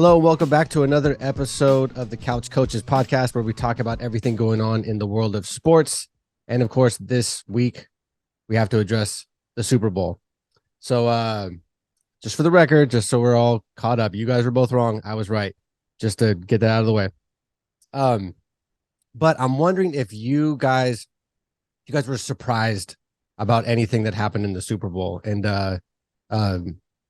Hello, welcome back to another episode of the Couch Coaches podcast, where we talk about everything going on in the world of sports. And of course, this week we have to address the Super Bowl. So just for the record, just so we're all caught up, you guys were both wrong. I was right, just to get that out of the way. But I'm wondering if you guys were surprised about anything that happened in the Super Bowl. And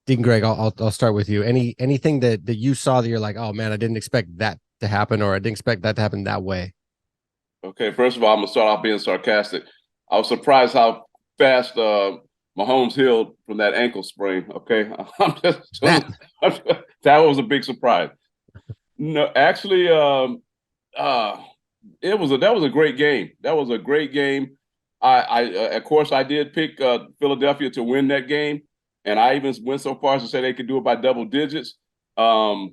Deacon Greg, I'll start with you. Anything that you saw that you're like, oh man, I didn't expect that to happen, or I didn't expect that to happen that way? Okay, first of all, I'm gonna start off being sarcastic. I was surprised how fast Mahomes healed from that ankle sprain. Okay, That that was a big surprise. No, actually, that was a great game. That was a great game. I of course I did pick Philadelphia to win that game, and I even went so far as to say they could do it by double digits. I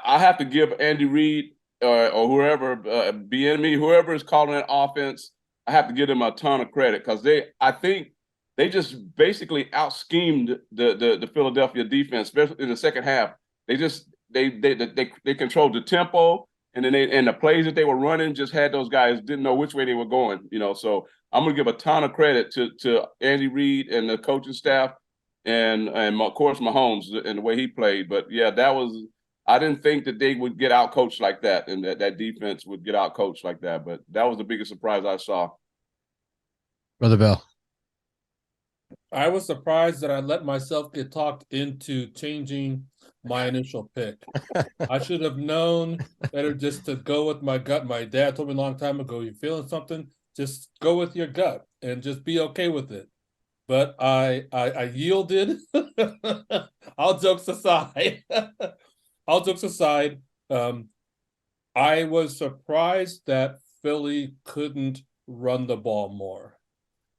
have to give Andy Reid or whoever, Bienemy, whoever is calling that offense, I have to give them a ton of credit, because I think they just basically out schemed the Philadelphia defense, especially in the second half. They controlled the tempo, and then the plays that they were running just had those guys didn't know which way they were going. So I'm gonna give a ton of credit to Andy Reid and the coaching staff, and of course Mahomes and the way he played. But yeah, I didn't think that they would get out coached like that, and that defense would get out coached like that. But that was the biggest surprise I saw. Brother Bill. I was surprised that I let myself get talked into changing my initial pick. I should have known better just to go with my gut. My dad told me a long time ago, you're feeling something, just go with your gut and just be okay with it. But I yielded. All jokes aside, I was surprised that Philly couldn't run the ball more,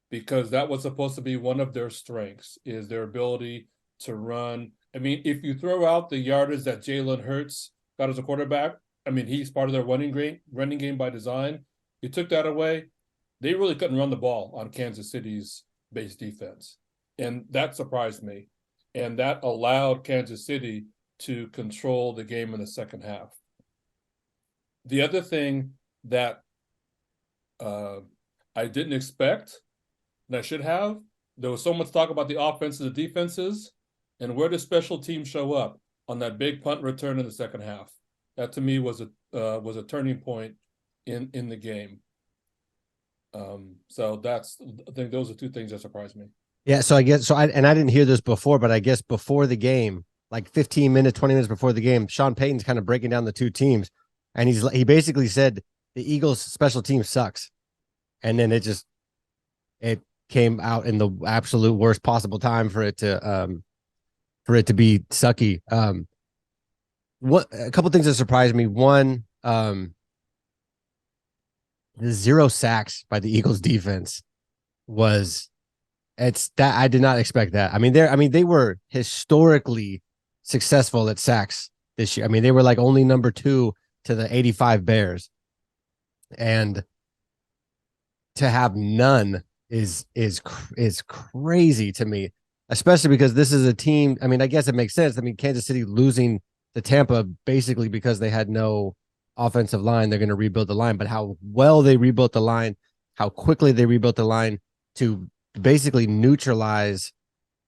because that was supposed to be one of their strengths, is their ability to run. I mean, if you throw out the yardage that Jalen Hurts got as a quarterback, I mean, he's part of their running game by design. You took that away, they really couldn't run the ball on Kansas City's base defense. And that surprised me. And that allowed Kansas City to control the game in the second half. The other thing that I didn't expect, and I should have, there was so much talk about the offenses and the defenses, and where does special teams show up on that big punt return in the second half? That to me was a turning point in the game. So I think those are two things that surprised me. Yeah, so I guess I didn't hear this before, but I guess before the game, like 15 minutes, 20 minutes before the game, Sean Payton's kind of breaking down the two teams, and he basically said the Eagles' special team sucks, and then it came out in the absolute worst possible time for it to be sucky. A couple things that surprised me. One, the 0 sacks by the Eagles defense I did not expect that. I mean, they were historically successful at sacks this year. I mean, they were like only number 2 to the 85 Bears, and to have none is crazy to me, especially because this is a team. I mean, I guess it makes sense. I mean, Kansas City losing to Tampa basically because they had no offensive line. They're going to rebuild the line, but how well they rebuilt the line, how quickly they rebuilt the line to basically neutralize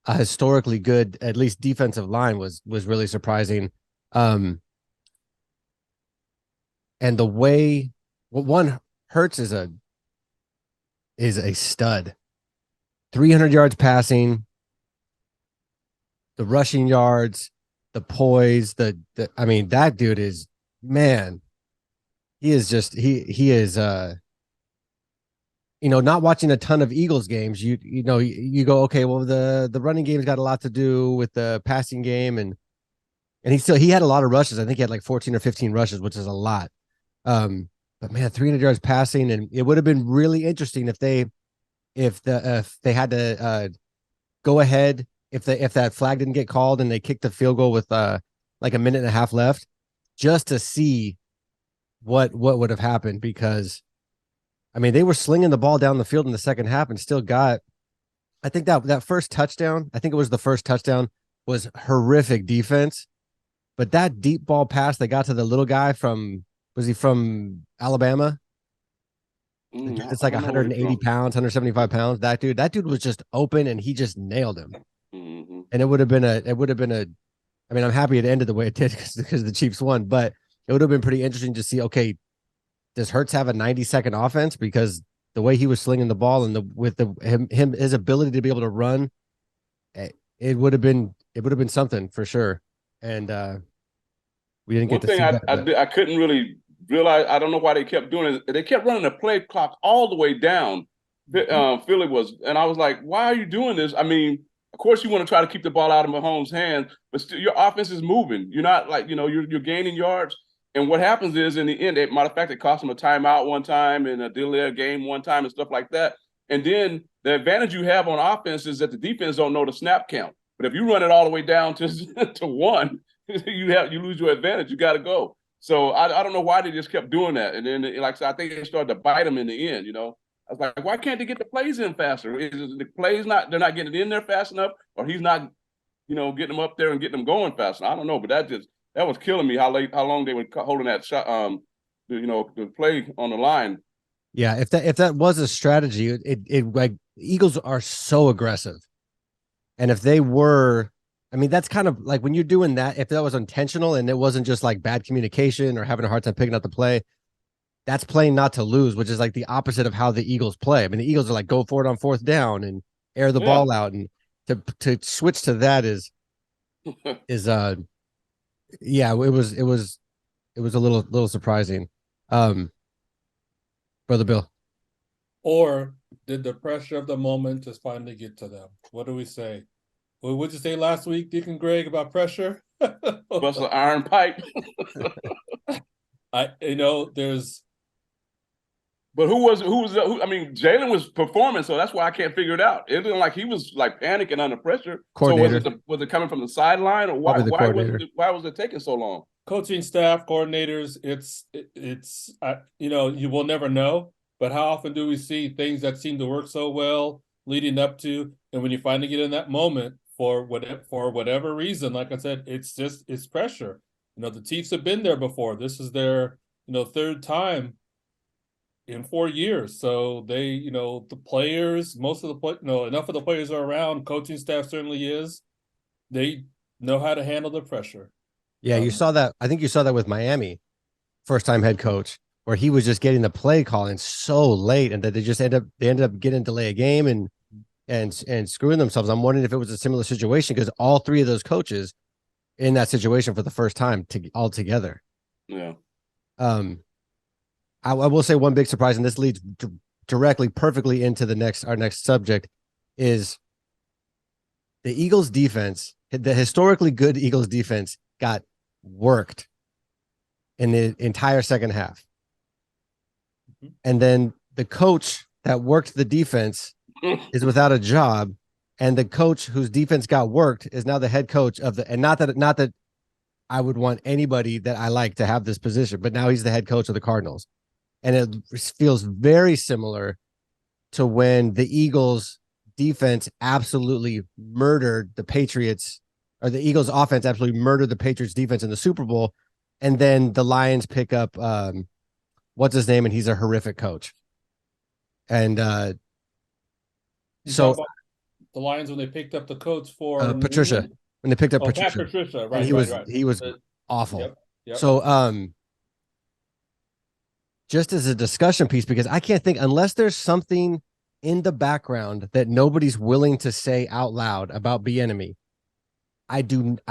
a historically good, at least defensive line was really surprising. And the way Hurts is a stud. 300 yards passing, the rushing yards, the poise, I mean, that dude is, man, he is not watching a ton of Eagles games, you go, okay, well, the running game's got a lot to do with the passing game, and he had a lot of rushes. I think he had like 14 or 15 rushes, which is a lot. But man, 300 yards passing, and it would have been really interesting if they had to go ahead, if that flag didn't get called and they kicked the field goal with like a minute and a half left, just to see what would have happened, because I mean, they were slinging the ball down the field in the second half and still got, I think that first touchdown, I think it was the first touchdown, was horrific defense. But that deep ball pass that got to the little guy was he from Alabama? The dude that's I like don't know where 180 he's from. pounds, 175 pounds. That dude was just open and he just nailed him. Mm-hmm. And it would have been I mean, I'm happy it ended the way it did because the Chiefs won, but it would have been pretty interesting to see, okay, does Hurts have a 90-second offense? Because the way he was slinging the ball and his ability to be able to run, it would have been something for sure. And we didn't get One to thing see that. But I couldn't really realize, I don't know why they kept doing it. They kept running the play clock all the way down. Philly was, and I was like, why are you doing this? I mean, of course you want to try to keep the ball out of Mahomes' hands, but still your offense is moving. You're not like, you're gaining yards. And what happens is in the end, matter of fact, it cost them a timeout one time and a delay game one time and stuff like that. And then the advantage you have on offense is that the defense don't know the snap count. But if you run it all the way down to to one, you lose your advantage. You got to go. So I don't know why they just kept doing that. And then, like I said, I think they started to bite them in the end. I was like, why can't they get the plays in faster? Is the plays they're not getting it in there fast enough, or he's not, getting them up there and getting them going fast enough? I don't know, but that was killing me how long they were holding that shot, the play on the line. yeah, if that was a strategy, it like Eagles are so aggressive. And if they were, I mean, that's kind of like when you're doing that, if that was intentional and it wasn't just like bad communication or having a hard time picking up the play, that's playing not to lose, which is like the opposite of how the Eagles play. I mean, the Eagles are like go for it on fourth down and air the Yeah. ball out, and to switch to that is yeah, it was a little surprising. Brother Bill. Or did the pressure of the moment just finally get to them? What do we say? What would you say last week, Deacon Greg, about pressure? Bust an iron pipe. There's. But who? I mean, Jalen was performing, so that's why I can't figure it out. It wasn't like he was like panicking under pressure. So was it coming from the sideline, or why? Why was it taking so long? Coaching staff, coordinators, you will never know. But how often do we see things that seem to work so well leading up to, and when you finally get in that moment for whatever reason, like I said, it's pressure. The Chiefs have been there before. This is their third time in 4 years. So they, the players, enough of the players are around. Coaching staff certainly is. They know how to handle the pressure. Yeah, you saw that. I think you saw that with Miami, first time head coach, where he was just getting the play calling so late, and that they ended up getting delay a game and screwing themselves. I'm wondering if it was a similar situation because all three of those coaches in that situation for the first time all together. Yeah. I will say one big surprise, and this leads directly, perfectly into our next subject, is the Eagles defense. The historically good Eagles defense got worked in the entire second half. Mm-hmm. And then the coach that worked the defense is without a job, and the coach whose defense got worked is now the head coach and not that I would want anybody that I like to have this position, but now he's the head coach of the Cardinals. And it feels very similar to when the Eagles defense absolutely murdered the Patriots, or the Eagles offense absolutely murdered the Patriots defense in the Super Bowl. And then the Lions pick up, what's his name? And he's a horrific coach. And so the Lions, when they picked up the coach for Patricia, when they picked up Patricia, right? And he was awful. Yep. So, just as a discussion piece, because I can't think, unless there's something in the background that nobody's willing to say out loud about Bienemy, I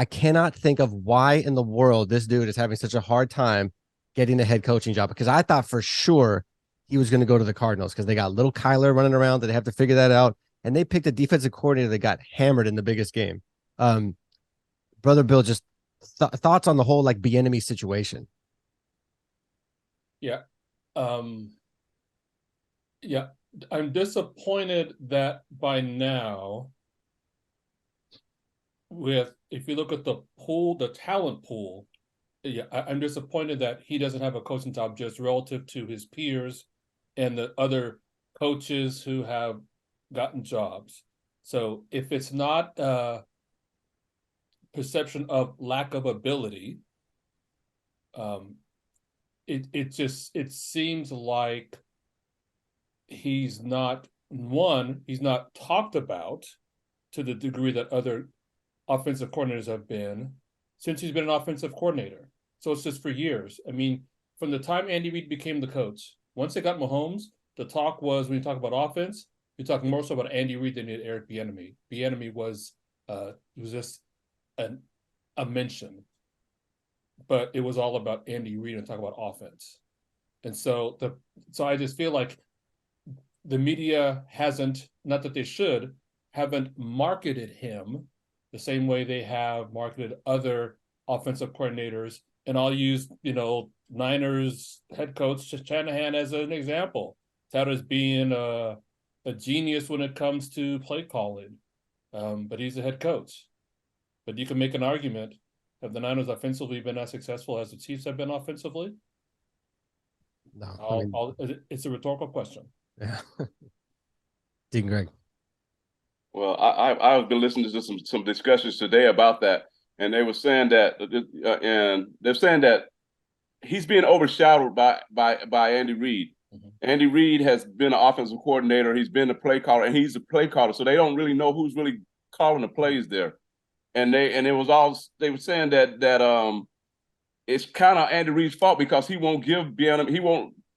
cannot think of why in the world this dude is having such a hard time getting a head coaching job, because I thought for sure he was going to go to the Cardinals because they got little Kyler running around that they have to figure that out. And they picked a defensive coordinator that got hammered in the biggest game. Brother Bill, just thoughts on the whole like Bienemy situation. Yeah. Yeah, I'm disappointed that by now, if you look at the talent pool, yeah, I'm disappointed that he doesn't have a coaching job just relative to his peers and the other coaches who have gotten jobs. So if it's not perception of lack of ability. It seems like he's not talked about to the degree that other offensive coordinators have been since he's been an offensive coordinator. So it's just for years. I mean, from the time Andy Reid became the coach, once they got Mahomes, the talk was, when you talk about offense, you're talking more so about Andy Reid than Eric Bienemy. Bienemy was just a mention, but it was all about Andy Reid and talk about offense. And so I just feel like the media hasn't, not that they should, haven't marketed him the same way they have marketed other offensive coordinators. And I'll use, Niners head coach Shanahan as an example. Touted as being a genius when it comes to play calling, but he's a head coach. But you can make an argument: have the Niners offensively been as successful as the Chiefs have been offensively? No, it's a rhetorical question. Yeah. Dean Greg. Well, I've been listening to some discussions today about that, and they were saying that, and they're saying that he's being overshadowed by Andy Reid. Mm-hmm. Andy Reid has been an offensive coordinator. He's been a play caller, and he's a play caller. So they don't really know who's really calling the plays there. And they were saying that it's kind of Andy Reid's fault because he won't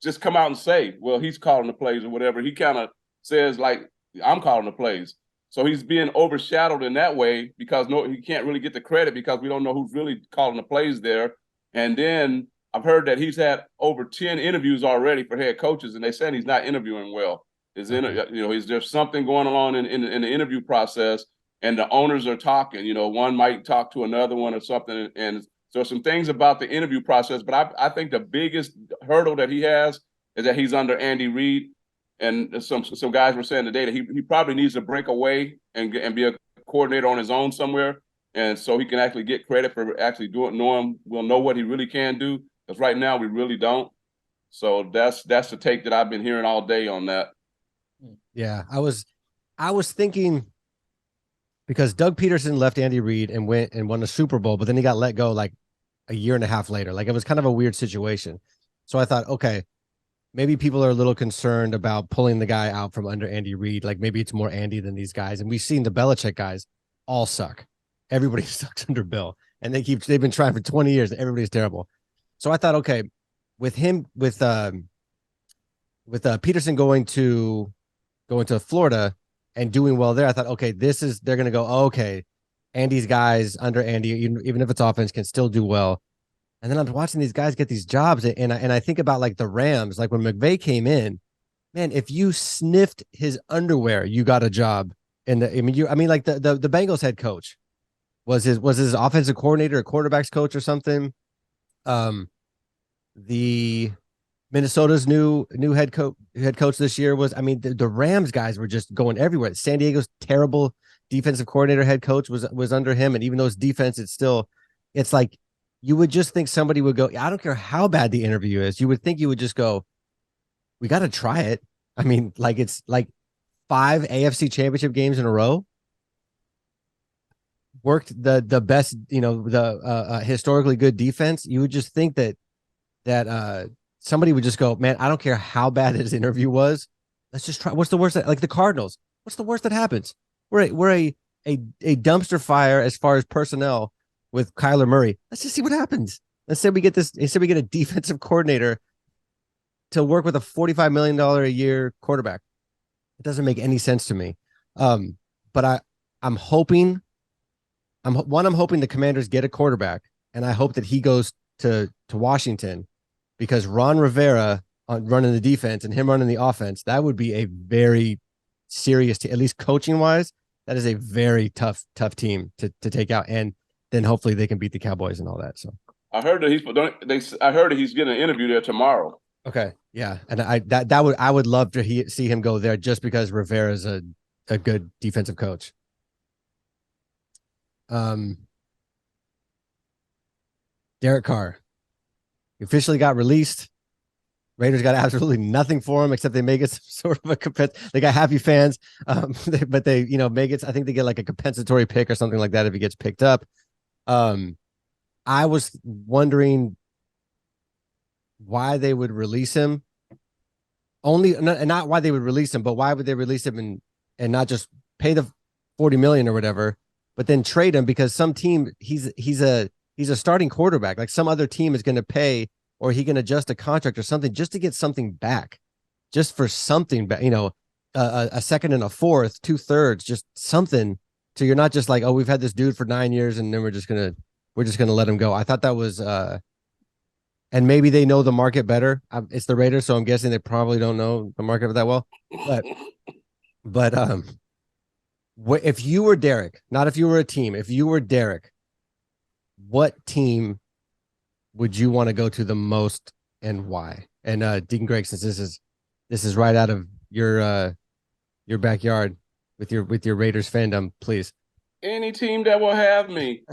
just come out and say, well, he's calling the plays or whatever. He kind of says, like, I'm calling the plays. So he's being overshadowed in that way because he can't really get the credit because we don't know who's really calling the plays there. And then I've heard that he's had over 10 interviews already for head coaches, and they're saying he's not interviewing well. Is there's something going on in the interview process, and the owners are talking. One might talk to another one or something, and so some things about the interview process. But I think the biggest hurdle that he has is that he's under Andy Reid, and some guys were saying today that he probably needs to break away and be a coordinator on his own somewhere, and so he can actually get credit for actually we'll know what he really can do. Because right now we really don't. So that's the take that I've been hearing all day on that. Yeah, I was thinking, because Doug Peterson left Andy Reid and went and won a Super Bowl, but then he got let go like a year and a half later. Like, it was kind of a weird situation. So I thought, okay, maybe people are a little concerned about pulling the guy out from under Andy Reid. Like, maybe it's more Andy than these guys. And we've seen the Belichick guys all suck. Everybody sucks under Bill, and they've been trying for 20 years. And everybody's terrible. So I thought, okay, with Peterson going to Florida and doing well there, I thought, okay, they're going to go, oh, okay, Andy's guys under Andy, even if it's offense, can still do well. And then I'm watching these guys get these jobs, and I think about like the Rams, like when McVay came in, man, if you sniffed his underwear, you got a job. Like the Bengals head coach was his offensive coordinator, or quarterbacks coach or something. The Minnesota's new head coach this year was, the Rams guys were just going everywhere. San Diego's terrible defensive coordinator head coach was under him. And even though it's defense, it's like, you would just think somebody would go, I don't care how bad the interview is. You would think you would just go, we got to try it. Like, it's like 5 AFC championship games in a row. Worked the best, the historically good defense. You would just think that somebody would just go, man, I don't care how bad his interview was. Let's just try. What's the worst? Like the Cardinals. What's the worst that happens? We're a dumpster fire as far as personnel with Kyler Murray. Let's just see what happens. Let's say we get a defensive coordinator to work with a $45 million a year quarterback. It doesn't make any sense to me. But I'm hoping the Commanders get a quarterback, and I hope that he goes to Washington, because Ron Rivera running the defense and him running the offense, that would be a very serious, at least coaching wise, that is a very tough team to take out. And then hopefully they can beat the Cowboys and all that. So I heard that he's getting an interview there tomorrow. Okay. Yeah. And I would love to see him go there, just because Rivera is a good defensive coach. Derek Carr. He officially got released. Raiders got absolutely nothing for him, except they may get some sort of a they got happy fans, but they may get, I think they get like a compensatory pick or something like that if he gets picked up. I was wondering why they would release him. Only not why they would release him, but why would they release him and not just pay the 40 million or whatever, but then trade him because some team he's a starting quarterback. Like some other team is going to pay or he can adjust a contract or something just to get something back, just for something back, a second and a fourth, 2/3, just something. So you're not just like, oh, we've had this dude for 9 years and then we're just gonna let him go. I thought that was and maybe they know the market better. It's the Raiders, so I'm guessing they probably don't know the market that well. But if you were Derek, not if you were a team, if you were Derek, what team would you want to go to the most and why? And Deacon Greg, since this is right out of your backyard with your Raiders fandom, please. Any team that will have me.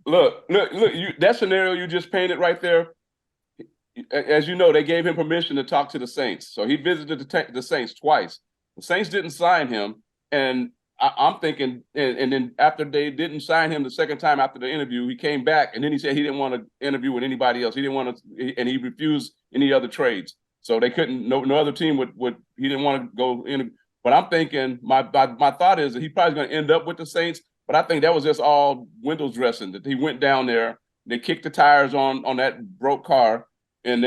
Look, that scenario you just painted right there, as you know, they gave him permission to talk to the Saints. So he visited the Saints twice. The Saints didn't sign him, and I'm thinking, and then after they didn't sign him the second time after the interview, he came back, and then he said he didn't want to interview with anybody else. He didn't want to, and he refused any other trades. So they couldn't, no other team would he didn't want to go in. But I'm thinking, my thought is that he probably going to end up with the Saints. But I think that was just all window dressing. That he went down there, they kicked the tires on that broke car, and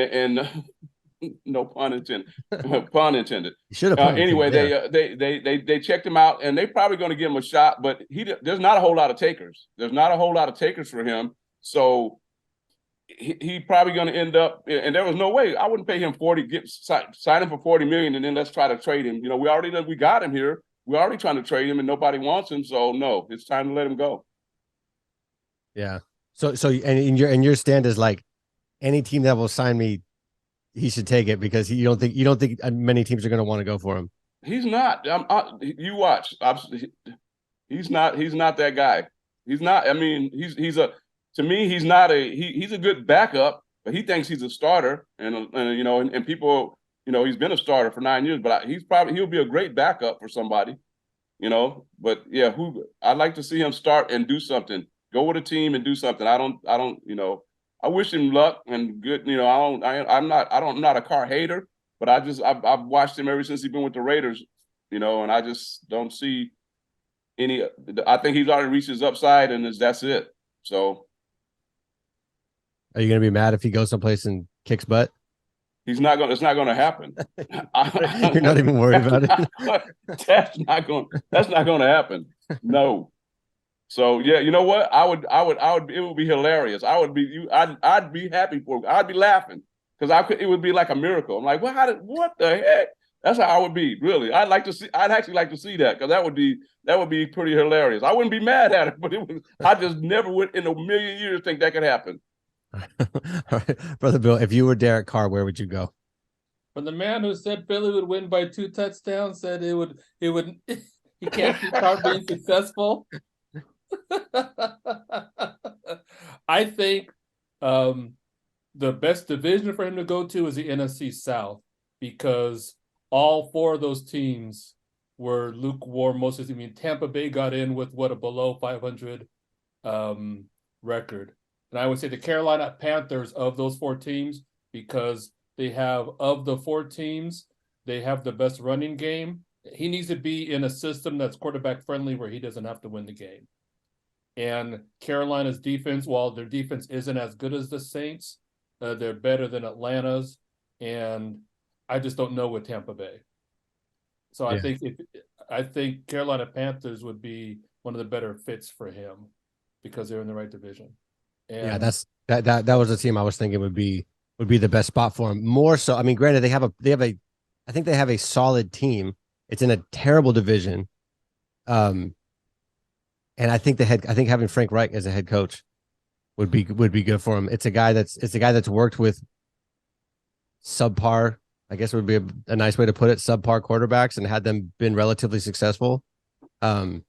no pun intended. Pun intended. You should have. Anyway, they checked him out, and they're probably going to give him a shot. But there's not a whole lot of takers. There's not a whole lot of takers for him. So he probably going to end up. And there was no way I wouldn't pay him sign him for 40 million, and then let's try to trade him. We got him here. We're already trying to trade him, and nobody wants him. So no, it's time to let him go. Yeah. So and your stand is like, any team that will sign me, he should take it because you don't think many teams are going to want to go for him. He's not. You watch. He's not that guy. He's not. I mean, he's not he's a good backup, but he thinks he's a starter, and people. He's been a starter for 9 years, but he'll be a great backup for somebody, But yeah, I'd like to see him start and do something. Go with a team and do something. I wish him luck and good. I'm not a Carr hater, but I've watched him ever since he's been with the Raiders, and I just don't see any. I think he's already reached his upside, and that's it. So, are you going to be mad if he goes someplace and kicks butt? It's not going to happen. You're not even worried about it. That's not going to happen. No. So yeah, you know what? I would. It would be hilarious. I'd be happy for him. I'd be laughing because it would be like a miracle. I'm like, well, what the heck? That's how I would be. Really, I'd actually like to see that because that would be pretty hilarious. I wouldn't be mad at it, but I just never would in a million years think that could happen. All right, Brother Bill, if you were Derek Carr, where would you go? When the man who said Philly would win by 2 touchdowns said it would he can't see Carr being successful. I think the best division for him to go to is the NFC South because all 4 of those teams were lukewarm most of the time. Tampa Bay got in with a below 500 record. And I would say the Carolina Panthers of those 4 teams, because they have, of the 4 teams, they have the best running game. He needs to be in a system that's quarterback friendly where he doesn't have to win the game. And Carolina's defense, while their defense isn't as good as the Saints, they're better than Atlanta's. And I just don't know with Tampa Bay. So yeah. I think Carolina Panthers would be one of the better fits for him because they're in the right division. And yeah, that was the team I was thinking would be the best spot for him. More so, I mean, granted, I think they have a solid team. It's in a terrible division, and I think having Frank Reich as a head coach would be good for him. It's a guy that's worked with subpar, I guess would be a nice way to put it, subpar quarterbacks and had them been relatively successful. I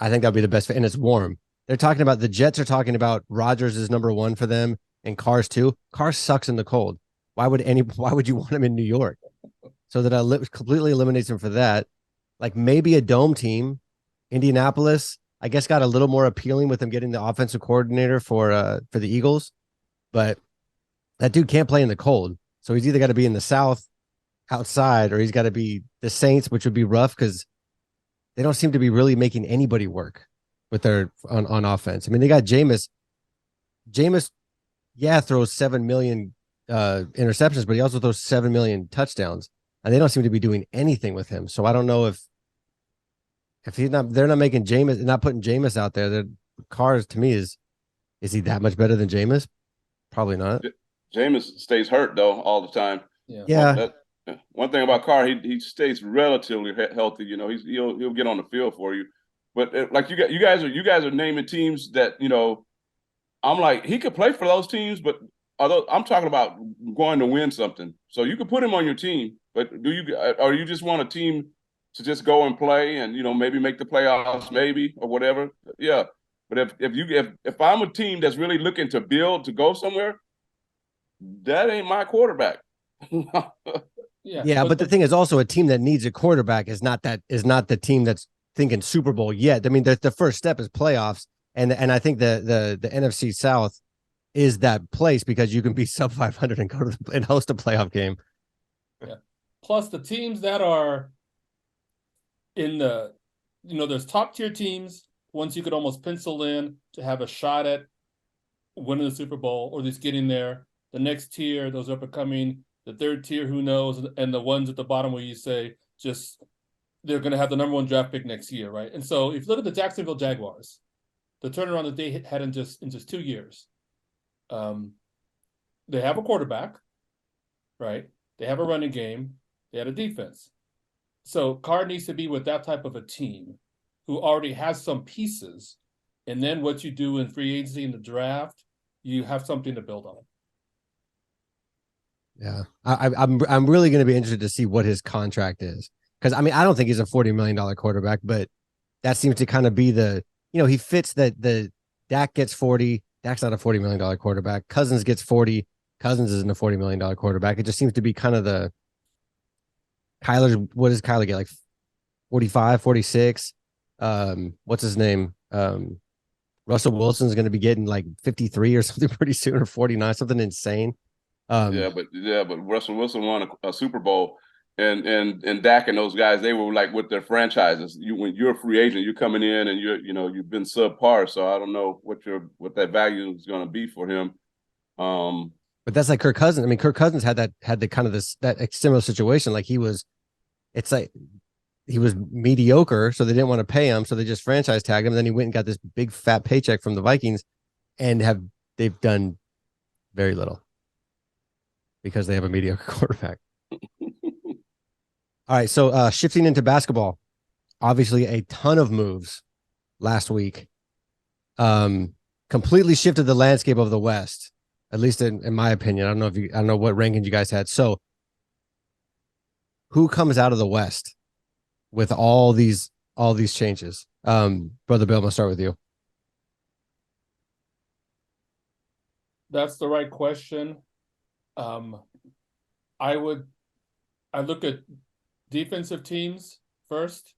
think that'd be the best fit, and it's warm. They're talking about the Jets are talking about Rodgers is number 1 for them and Carr's 2. Carr sucks in the cold. Why would you want him in New York? So that completely eliminates him for that. Like maybe a dome team, Indianapolis, I guess, got a little more appealing with him getting the offensive coordinator for the Eagles, but that dude can't play in the cold. So he's either got to be in the South outside, or he's got to be the Saints, which would be rough because they don't seem to be really making anybody work with their on offense. I mean, they got Jameis. Jameis, yeah, throws 7 million interceptions, but he also throws 7 million touchdowns, and they don't seem to be doing anything with him. So I don't know if he's not, they're not making Jameis, not putting Jameis out there. The Carr, to me, is he that much better than Jameis? Probably not. Jameis stays hurt though all the time. Yeah. One thing about Carr, he stays relatively healthy. You know, he'll get on the field for you. But like you guys are naming teams that, you know, I'm like, he could play for those teams, but although I'm talking about going to win something, so you could put him on your team. But or you just want a team to just go and play and, you know, maybe make the playoffs, maybe, or whatever? Yeah. But if I'm a team that's really looking to build to go somewhere, that ain't my quarterback. Yeah, but the thing is, also a team that needs a quarterback is not the team that's thinking Super Bowl yet. I mean, the first step is playoffs, and I think the NFC South is that place because you can be sub 500 and go to and host a playoff game. Yeah. Plus the teams that are in the, you know, there's top tier teams, ones you could almost pencil in to have a shot at winning the Super Bowl or at least getting there. The next tier, those up and coming. The third tier, who knows? And the ones at the bottom where you say just they're going to have the number 1 draft pick next year, right? And so if you look at the Jacksonville Jaguars, the turnaround that they had in just 2 years, they have a quarterback, right? They have a running game. They had a defense. So Carr needs to be with that type of a team who already has some pieces. And then what you do in free agency in the draft, you have something to build on. Yeah, I'm really going to be interested to see what his contract is, because I mean, I don't think he's a $40 million quarterback, but that seems to kind of be the, you know, he fits that. The Dak gets 40. Dak's not a $40 million quarterback. Cousins gets 40. Cousins isn't a $40 million quarterback. It just seems to be kind of the Kyler's. What does Kyler get, like 45, 46? What's his name? Russell Wilson's going to be getting like 53 or something pretty soon, or 49, something insane. But Russell Wilson won a Super Bowl, and Dak and those guys, they were like with their franchises. When you're a free agent, you're coming in and you've been subpar. So I don't know what that value is going to be for him. But that's like Kirk Cousins. I mean, Kirk Cousins had the kind of that similar situation. Like he was mediocre, so they didn't want to pay him, so they just franchise tagged him. And then he went and got this big fat paycheck from the Vikings, and they've done very little because they have a mediocre quarterback. All right, so shifting into basketball, obviously a ton of moves last week. Completely shifted the landscape of the West, at least in my opinion. I don't know what rankings you guys had. So who comes out of the West with all these changes? Brother Bill, I'm gonna start with you. That's the right question. I look at defensive teams first.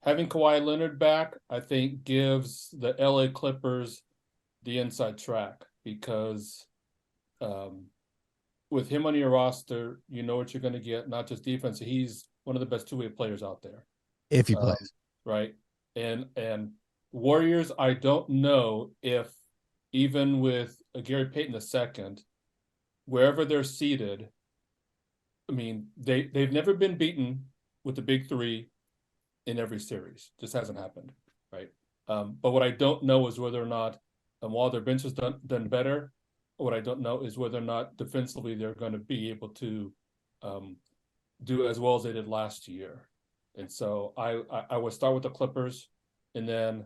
Having Kawhi Leonard back, I think, gives the LA Clippers the inside track, because with him on your roster, you know what you're going to get, not just defense. He's one of the best two-way players out there. If he plays. Right. And Warriors, I don't know if even with Gary Payton II, wherever they're seated, I mean, they've never been beaten with the big three in every series. Just hasn't happened, right? But what I don't know is whether or not, while their bench has done better, what I don't know is whether or not defensively they're going to be able to do as well as they did last year. And so I would start with the Clippers, and then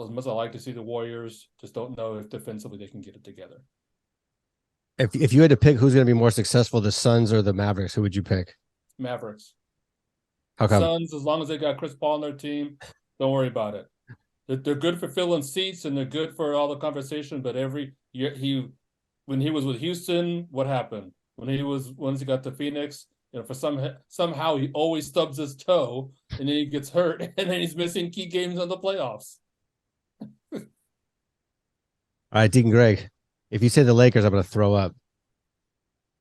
as much as I like to see the Warriors, just don't know if defensively they can get it together. If you had to pick who's going to be more successful, the Suns or the Mavericks, who would you pick? Mavericks. How come? Suns, as long as they got Chris Paul on their team, don't worry about it. They're good for filling seats and they're good for all the conversation. But every year when he was with Houston, what happened? Once he got to Phoenix, for somehow he always stubs his toe and then he gets hurt and then he's missing key games in the playoffs. All right, Deacon Greg. If you say the Lakers, I'm going to throw up.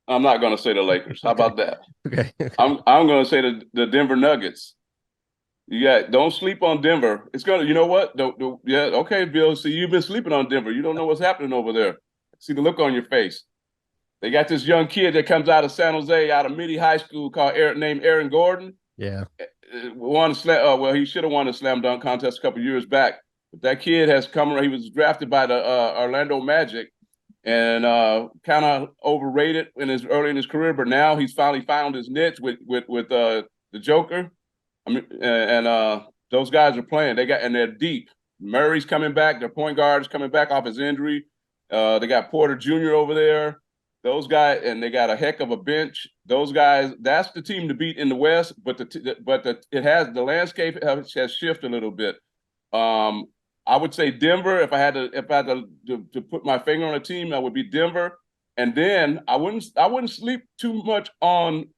I'm not going to say the Lakers. How about that? Okay. I'm going to say the Denver Nuggets. Don't sleep on Denver. It's gonna, you know what? Okay, Bill. See, you've been sleeping on Denver. You don't know what's happening over there. See the look on your face. They got this young kid that comes out of San Jose, out of Midi High School, named Aaron Gordon. Yeah. He should have won a slam dunk contest a couple years back. But that kid has come. He was drafted by the Orlando Magic, and kind of overrated early in his career. But now he's finally found his niche with the Joker. I mean, and those guys are playing. And they're deep. Murray's coming back. Their point guard is coming back off his injury. They got Porter Jr. over there. Those guys, and they got a heck of a bench. Those guys, that's the team to beat in the West. But the landscape has shifted a little bit. I would say Denver. If I had to put my finger on a team, I would be Denver. And then I wouldn't sleep too much on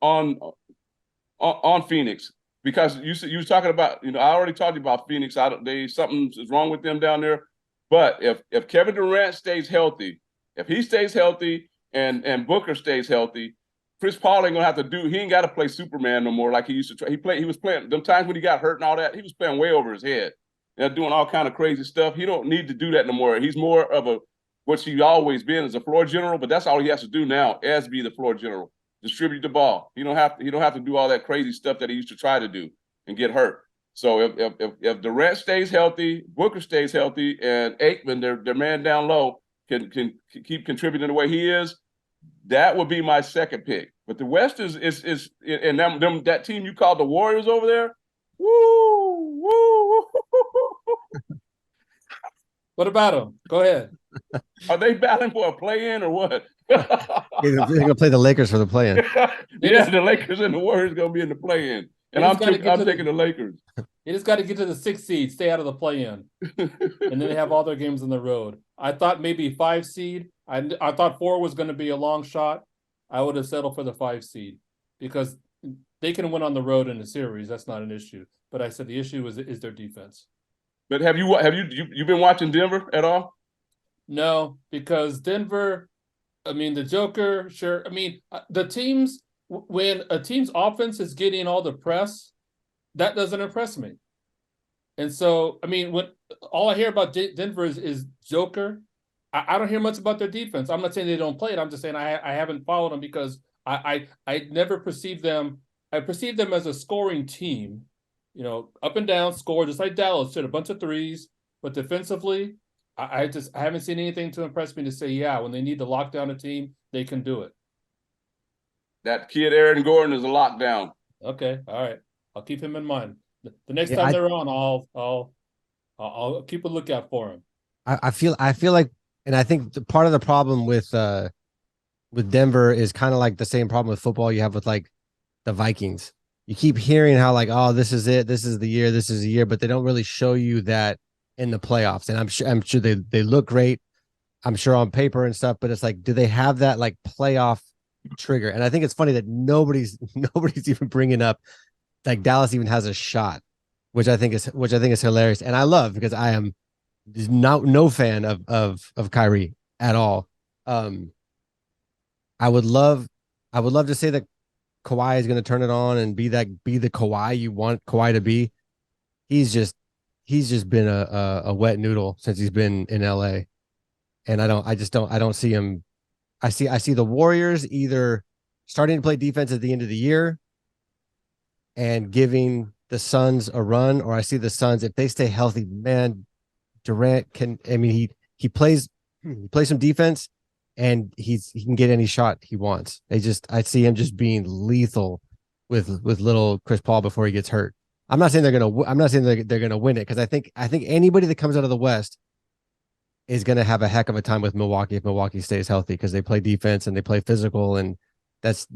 Phoenix. Because you was talking about, I already talked about Phoenix. Something is wrong with them down there. But if Kevin Durant stays healthy, if he stays healthy and Booker stays healthy, Chris Paul ain't gonna have to do. He ain't got to play Superman no more like he used to try. He was playing them times when he got hurt and all that. He was playing way over his head, doing all kind of crazy stuff. He don't need to do that no more. He's more of what he's always been as a floor general. But that's all he has to do now, as be the floor general. Distribute the ball. He don't have to do all that crazy stuff that he used to try to do and get hurt. So if Durant stays healthy, Booker stays healthy, and Aikman, their man down low, can keep contributing the way he is, that would be my second pick. But the West is and that team you called the Warriors over there. Woo. What about them? Go ahead. Are they battling for a play-in or what? They're going to play the Lakers for the play-in. Yeah, the Lakers and the Warriors going to be in the play-in. And I'm taking the Lakers. They just got to get to the 6th seed, stay out of the play-in. And then they have all their games on the road. I thought maybe 5 seed. I thought 4 was going to be a long shot. I would have settled for the 5 seed because they can win on the road in the series. That's not an issue. But I said the issue is their defense. But have you been watching Denver at all? No, because Denver, the Joker, sure. The teams, when a team's offense is getting all the press, that doesn't impress me. And so, when all I hear about Denver is Joker, I don't hear much about their defense. I'm not saying they don't play it. I'm just saying I haven't followed them because I never perceived them. I perceived them as a scoring team, up and down, score, just like Dallas did, a bunch of threes. But defensively, I haven't seen anything to impress me to say, yeah, when they need to lock down a team, they can do it. That kid, Aaron Gordon, is a lockdown. Okay. All right. I'll keep him in mind. The next time they're on, I'll keep a lookout for him. I feel like, and I think part of the problem with Denver is kind of like the same problem with football you have with like the Vikings. You keep hearing how like, oh, this is it, this is the year, but they don't really show you that in the playoffs. And I'm sure they look great, I'm sure on paper and stuff, but it's like, do they have that like playoff trigger? And I think it's funny that nobody's even bringing up like Dallas even has a shot, which I think is hilarious, and I love because I am no fan of Kyrie at all. I would love to say that Kawhi is going to turn it on and be the Kawhi you want Kawhi to be. He's just been a wet noodle since he's been in LA, and I don't see him. I see the Warriors either starting to play defense at the end of the year and giving the Suns a run, or I see the Suns, if they stay healthy, man, Durant he plays some defense and he can get any shot he wants. I see him just being lethal with little Chris Paul before he gets hurt. I'm not saying they're gonna win it, because I think anybody that comes out of the West is gonna have a heck of a time with Milwaukee if Milwaukee stays healthy, because they play defense and they play physical, and that's,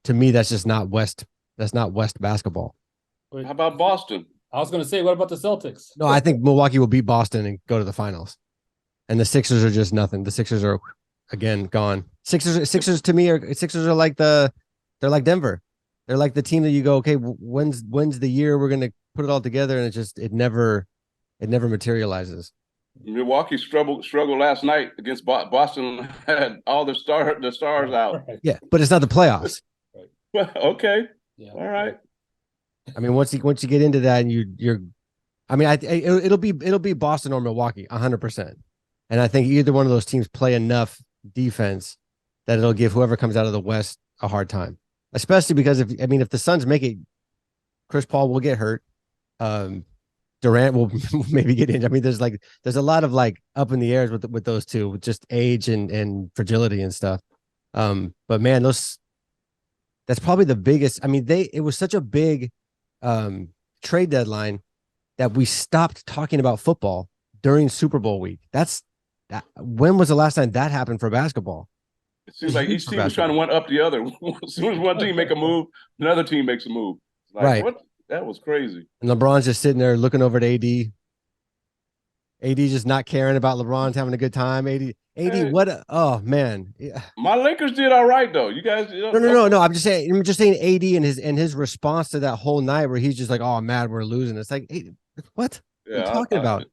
to me, that's just not West. That's not West basketball. How about Boston? I was going to say, what about the Celtics? No, I think Milwaukee will beat Boston and go to the finals. And the Sixers are just nothing. The Sixers are, again, gone. Sixers to me are like they're like Denver. They're like the team that you go, okay, when's the year we're going to put it all together, and it never materializes. Milwaukee struggled last night against Boston. Had all the stars out. Right. Yeah, but it's not the playoffs. Okay, Yeah. all right. I mean, once you get into that, and you're, I mean, it'll be Boston or Milwaukee, 100%. And I think either one of those teams play enough defense that it'll give whoever comes out of the West a hard time. Especially because if the Suns make it, Chris Paul will get hurt. Durant will maybe get injured. I mean, there's a lot of like up in the airs with those two, with just age and fragility and stuff. But man, that's probably the biggest. I mean, it was such a big trade deadline that we stopped talking about football during Super Bowl week. When was the last time that happened for basketball? It seems like each team was trying to one up the other. As soon as one team make a move, another team makes a move. Like, right. What? That was crazy. And LeBron's just sitting there looking over at AD. AD just not caring about LeBron's having a good time. AD, Hey, what? Oh man. Yeah. my Lakers did all right though. You guys, No. I'm just saying AD and his response to that whole night where he's just like, "Oh, I'm mad we're losing." It's like, hey, what? Yeah, are you talking about?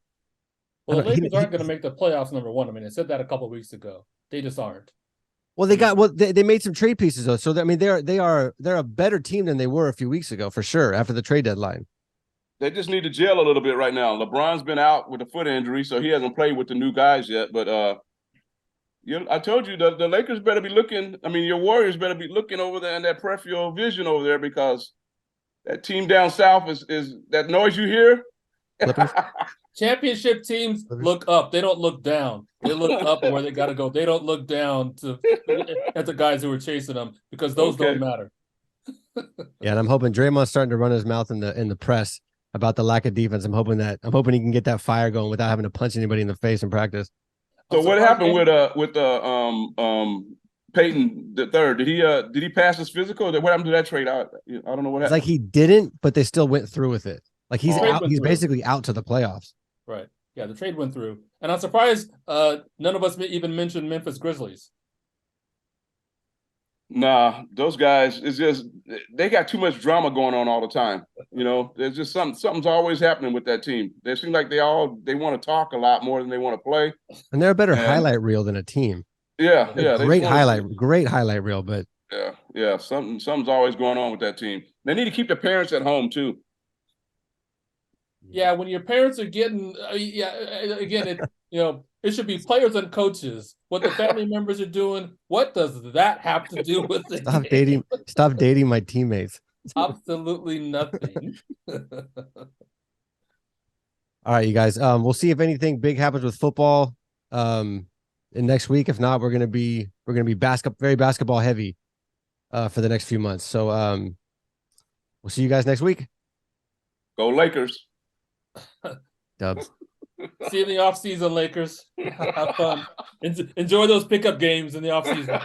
Well, the Lakers aren't going to make the playoffs, number one. I mean, I said that a couple of weeks ago. They just aren't. Well, they made some trade pieces though. So I mean, they're a better team than they were a few weeks ago for sure after the trade deadline. They just need to gel a little bit right now. LeBron's been out with a foot injury, so he hasn't played with the new guys yet. But I told you the Lakers better be looking. I mean, your Warriors better be looking over there in that peripheral vision over there, because that team down south is that noise you hear. Championship teams look up. They don't look down. They look up where they got to go. They don't look down at the guys who are chasing them, because those don't matter. Yeah, and I'm hoping Draymond's starting to run his mouth in the press about the lack of defense. I'm hoping he can get that fire going without having to punch anybody in the face in practice. So what happened with Peyton the third? Did he pass his physical? What happened to that trade? I don't know what happened. It's like he didn't, but they still went through with it. Like he's out. He's basically out to the playoffs. Right. Yeah, the trade went through, and I'm surprised none of us even mentioned Memphis Grizzlies. Nah, those guys, it's just they got too much drama going on all the time. There's just something's always happening with that team. They seem like they want to talk a lot more than they want to play. And they're a better highlight reel than a team. Yeah. Great highlight reel, but yeah. Something's always going on with that team. They need to keep the parents at home too. Yeah, when your parents are getting, again, it should be players and coaches. What the family members are doing, what does that have to do with it? Stop dating my teammates. Absolutely nothing. All right, you guys. We'll see if anything big happens with football in next week. If not, we're gonna be very basketball heavy for the next few months. So we'll see you guys next week. Go Lakers. Dubs. See you in the offseason, Lakers. Have fun. Enjoy those pickup games in the offseason.